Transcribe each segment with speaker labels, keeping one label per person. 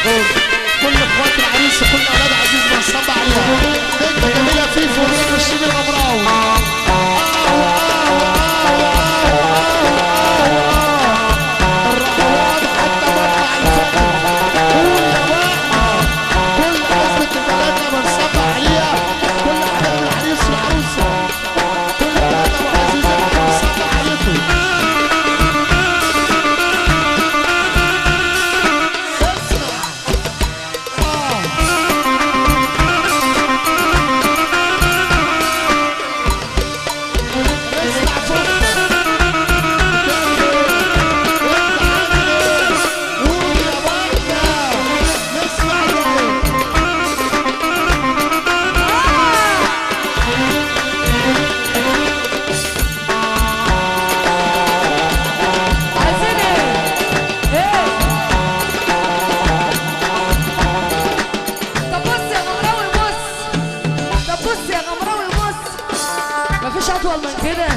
Speaker 1: كل اخوات العريس وكل اولاد عزيز بنصب عليها. بنت جميله فيفو ونجم الشيب الغمراوي. الرهوان حتى مطلع الفجر. قول يا بابا كل عزبة البلد بنصب عليها. كل حبايب العريس والعروسه كل بلد ابو عزيز بنصب عليكم.
Speaker 2: مفيش اطول من كده.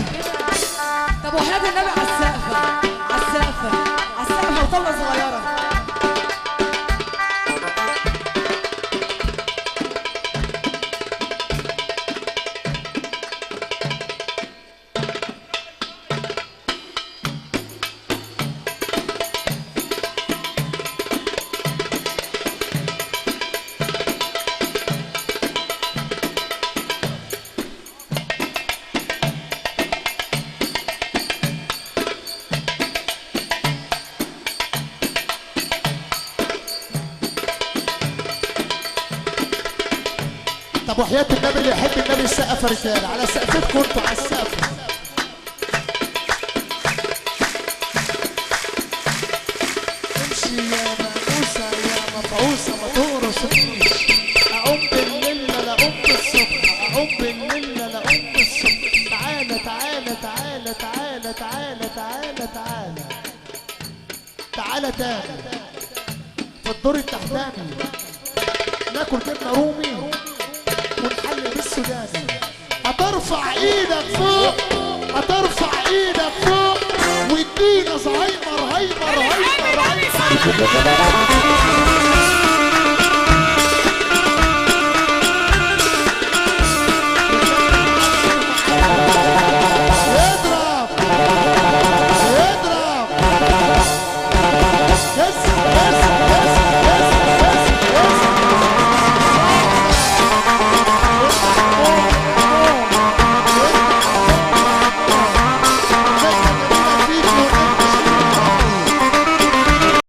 Speaker 2: طب وحياة النبي على السقفة على السقفة على السقفة وطلة صغيرة.
Speaker 1: طب وحياة النبي اللي يحب النبي السقف رجاله على سقفتكم انتوا على السقف. امشي يا مأنوسة يا مفعوسة ما تورثنيش. اقوم بالليل لا اقوم بالصبح. اقوم بالليل لا اقوم بالصبح. تعالى تعالى تعالى تعالى تعالى تعالى تعالى تعالى تاني في الدور التحتاني ناكل جبنة رومي ونحل بالسوداني. هترفع ايدك فوق هترفع ايدك فوق وادينا زهايمر هايمر هايمر هايمر.